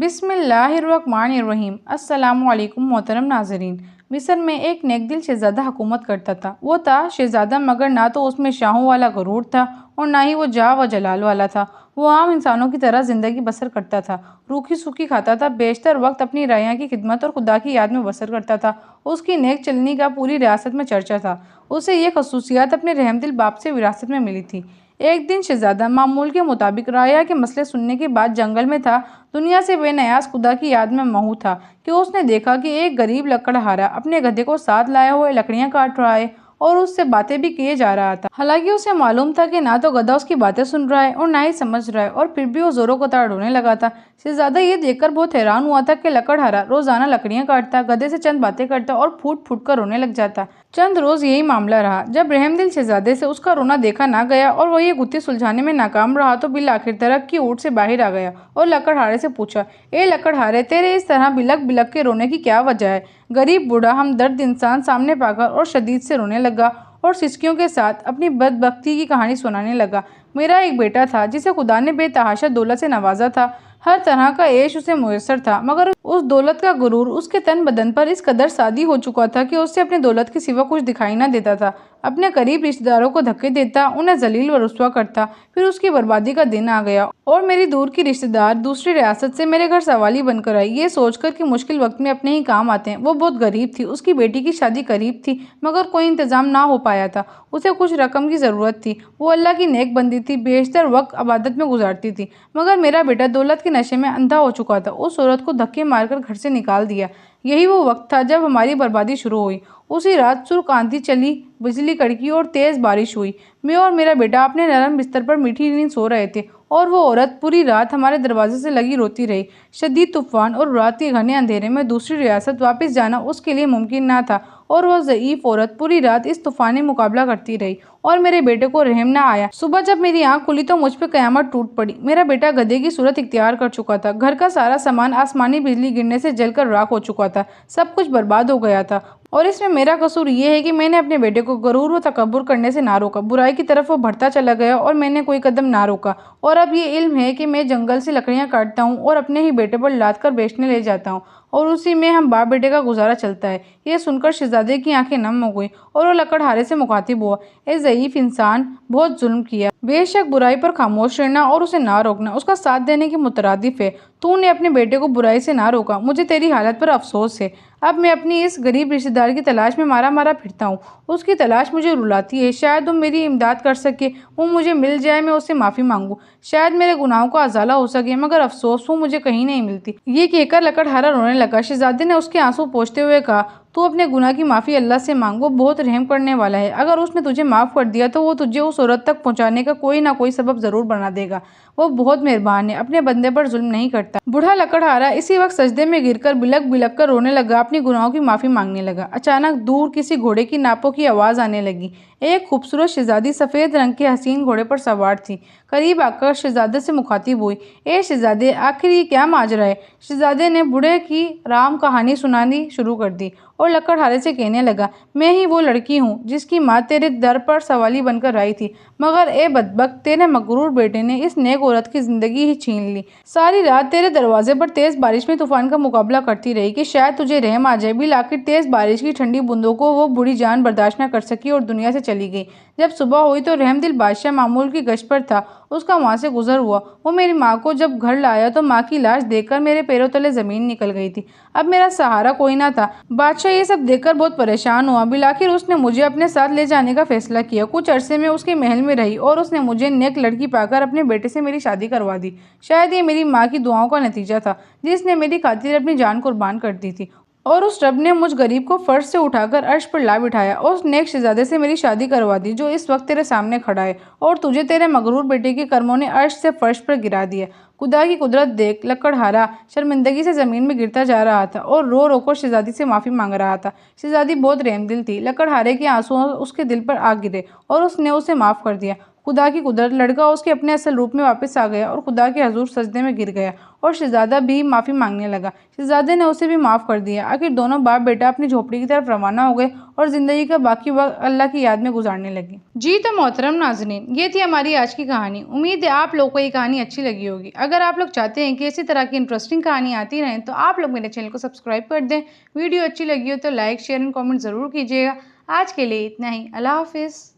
बिस्मिल्लाहिर्रहमानिर्रहीम। अस्सलामुअलैकुम मोहतरम नाजरीन। मिस्र में एक नेकदिल शहज़ादा हुकूमत करता था। वो था शहज़ादा, मगर ना तो उसमें शाहों वाला गुरूर था और ना ही वो जाह व जलाल वाला था। वो आम इंसानों की तरह ज़िंदगी बसर करता था, रूखी सूखी खाता था, बेशतर वक्त अपनी रया की खिदमत और खुदा की याद में बसर करता था। उसकी नेक चलनी का पूरी रियासत में चर्चा था। उसे ये खसूसियात अपने रहमदिल बाप से विरासत में मिली थी। एक दिन शहज़ादा मामूल के मुताबिक राया के मसले सुनने के बाद जंगल में था। दुनिया से बेनियाज खुदा की याद में महू था कि उसने देखा कि एक गरीब लकड़हारा अपने गधे को साथ लाए हुए लकड़ियां काट रहा है और उससे बातें भी किए जा रहा था। हालांकि उसे मालूम था कि ना तो गधा उसकी बातें सुन रहा है और ना ही समझ रहा है, और फिर भी वो जोरों को ताड़ रोने लगा था। शहजादा ये देखकर बहुत हैरान हुआ था कि लकड़हारा रोजाना लकड़ियां काटता, गधे से चंद बातें करता और फूट फूट कर रोने लग जाता। चंद रोज यही मामला रहा। जब रहमदिल शहजादे से उसका रोना देखा ना गया और वह ये गुत्थी सुलझाने में नाकाम रहा तो बिल आखिर तरक की ऊँट से बाहर आ गया और लकड़हारे से पूछा, ए लकड़हारे, तेरे इस तरह बिलक बिलक के रोने की क्या वजह है? गरीब बूढ़ा हमदर्द इंसान सामने पाकर और शदीद से रोने लगा और सिसकियों के साथ अपनी बदबख्ती की कहानी सुनाने लगा। मेरा एक बेटा था जिसे खुदा ने बेतहाशा दौलत से नवाजा था। हर तरह का ऐश उसे मुयस्सर था, मगर उस दौलत का गुरूर उसके तन बदन पर इस कदर सादी हो चुका था कि उससे अपनी दौलत के सिवा कुछ दिखाई न देता था। अपने करीब रिश्तेदारों को धक्के देता, उन्हें जलील व रुस्वा करता। फिर उसकी बर्बादी का दिन आ गया और मेरी दूर की रिश्तेदार दूसरी रियासत से मेरे घर सवाली बनकर आई, ये सोचकर कि मुश्किल वक्त में अपने ही काम आते हैं। वो बहुत गरीब थी, उसकी बेटी की शादी करीब थी, मगर कोई इंतजाम ना हो पाया था। उसे कुछ रकम की ज़रूरत थी। वो अल्लाह की नेक बंदी थी, बेशतर वक्त इबादत में गुजारती थी, मगर मेरा बेटा दौलत के नशे में अंधा हो चुका था। उस औरत को धक्के मारकर घर से निकाल दिया। यही वो वक्त था जब हमारी बर्बादी शुरू हुई। उसी रात सुर्ख आंधी चली, बिजली कड़की और तेज बारिश हुई। मैं और मेरा बेटा अपने नरम बिस्तर पर मीठी नींद सो रहे थे और वो औरत पूरी रात हमारे दरवाजे से लगी रोती रही। शदीद तूफान और रात के घने अंधेरे में दूसरी रियासत वापस जाना उसके लिए मुमकिन न था और वह ज़ईफ औरत पूरी रात इस तूफानी मुकाबला करती रही और मेरे बेटे को रहम न आया। सुबह जब मेरी आंख खुली तो मुझ पे कयामत टूट पड़ी। मेरा बेटा गधे की सूरत इख्तियार कर चुका था। घर का सारा सामान आसमानी बिजली गिरने से जलकर राख हो चुका था। सब कुछ बर्बाद हो गया था और इसमें मेरा कसूर ये है कि मैंने अपने बेटे को गरूर व तकब्बुर करने से ना रोका। बुराई की तरफ वो बढ़ता चला गया और मैंने कोई कदम ना रोका। और अब ये इल्म है कि मैं जंगल से लकड़ियाँ काटता हूँ और अपने ही बेटे पर लाद कर बेचने ले जाता हूँ और उसी में हम बाप बेटे का गुजारा चलता है। ये सुनकर शहजादे की आंखें नम हो गई और वो लकड़हारे से मुखातिब हुआ, ए ज़ईफ इंसान, बहुत जुल्म किया। बेशक बुराई पर खामोश रहना और उसे ना रोकना उसका साथ देने के मुतरादिफ है। तूने अपने बेटे को बुराई से ना रोका। मुझे तेरी हालत पर अफसोस है। अब मैं अपनी इस गरीब रिश्तेदार की तलाश में मारा मारा फिरता हूँ। उसकी तलाश मुझे रुलाती है। शायद वो मेरी इमदाद कर सके, वो मुझे मिल जाए, मैं उससे माफ़ी मांगूँ। शायद मेरे गुनाहों का अजाला हो सके, मगर अफसोस वो मुझे कहीं नहीं मिलती। ये कहकर लकड़हारा रोने लगा। शहजादे ने उसके आंसू पोंछते हुए कहा, तू अपने गुनाह की माफ़ी अल्लाह से मांग, वो बहुत रहम करने वाला है। अगर उसने तुझे माफ़ कर दिया तो वो तुझे उस औरत तक पहुंचाने का कोई ना कोई सबब ज़रूर बना देगा। वो बहुत मेहरबान है, अपने बंदे पर जुल्म नहीं करता। बूढ़ा लकड़हारा इसी वक्त सजदे में गिरकर बिलक बिलक कर रोने लगा, अपनी गुनाहों की माफ़ी मांगने लगा। अचानक दूर किसी घोड़े की नापों की आवाज़ आने लगी। एक खूबसूरत शहजादी सफ़ेद रंग के हसीन घोड़े पर सवार थी। करीब आकर शहजादे से मुखातिब हुई, ए शहजादे, आखिर ये क्या माजरा है? शहजादे ने बूढ़े की राम कहानी सुनानी शुरू कर दी और लकड़हारे से कहने लगा, मैं ही वो लड़की हूँ जिसकी माँ तेरे दर पर सवाली बनकर आई थी, मगर ए बदबख्त, तेरे मगरूर बेटे ने इस नेक औरत की जिंदगी ही छीन ली। सारी रात तेरे दरवाजे पर तेज बारिश में तूफान का मुकाबला करती रही कि शायद तुझे रहम आ जाए। बिल आखिर तेज बारिश की ठंडी बूंदों को वो बूढ़ी जान बर्दाश्त न कर सकी और दुनिया से चली गई। जब सुबह हुई तो रहमदिल बादशाह मामूल की गश्त पर था। उसका वहाँ से गुजर हुआ। वो मेरी माँ को जब घर लाया तो माँ की लाश देखकर मेरे पैरों तले जमीन निकल गई थी। अब मेरा सहारा कोई ना था। बादशाह ये सब देखकर बहुत परेशान हुआ। बिलाखिर उसने मुझे अपने साथ ले जाने का फैसला किया। कुछ अरसे में उसके महल में रही और उसने मुझे नेक लड़की पाकर अपने बेटे से मेरी शादी करवा दी। शायद ये मेरी माँ की दुआओं का नतीजा था, जिसने मेरी खातिर अपनी जान कुर्बान कर दी थी। और उस रब ने मुझ गरीब को फर्श से उठाकर अर्श पर ला बिठाया और उस नेक शहजादे से मेरी शादी करवा दी जो इस वक्त तेरे सामने खड़ा है। और तुझे तेरे मगरूर बेटे के कर्मों ने अर्श से फर्श पर गिरा दिया। खुदा की कुदरत देख। लकड़हारा शर्मिंदगी से ज़मीन में गिरता जा रहा था और रो रो कर शहजादी से माफ़ी मांग रहा था। शहजादी बहुत रहमदिल थी। लकड़हारे के आंसू उसके दिल पर आ गिरे और उसने उसे माफ़ कर दिया। खुदा की कुदरत, लड़का उसके अपने असल रूप में वापस आ गया और खुदा के हजूर सजदे में गिर गया और शहजादा भी माफ़ी मांगने लगा। शहजादे ने उसे भी माफ़ कर दिया। आखिर दोनों बाप बेटा अपनी झोपड़ी की तरफ रवाना हो गए और ज़िंदगी का बाकी वक्त अल्लाह की याद में गुजारने लगे। जी तो मोहतरम नाज़रीन, ये थी हमारी आज की कहानी। उम्मीद है आप लोग को ये कहानी अच्छी लगी होगी। अगर आप लोग चाहते हैं कि इसी तरह की इंटरेस्टिंग कहानी आती रहें तो आप लोग मेरे चैनल को सब्सक्राइब कर दें। वीडियो अच्छी लगी हो तो लाइक, शेयर एंड कॉमेंट ज़रूर कीजिएगा। आज के लिए इतना ही। अल्लाह हाफिज़।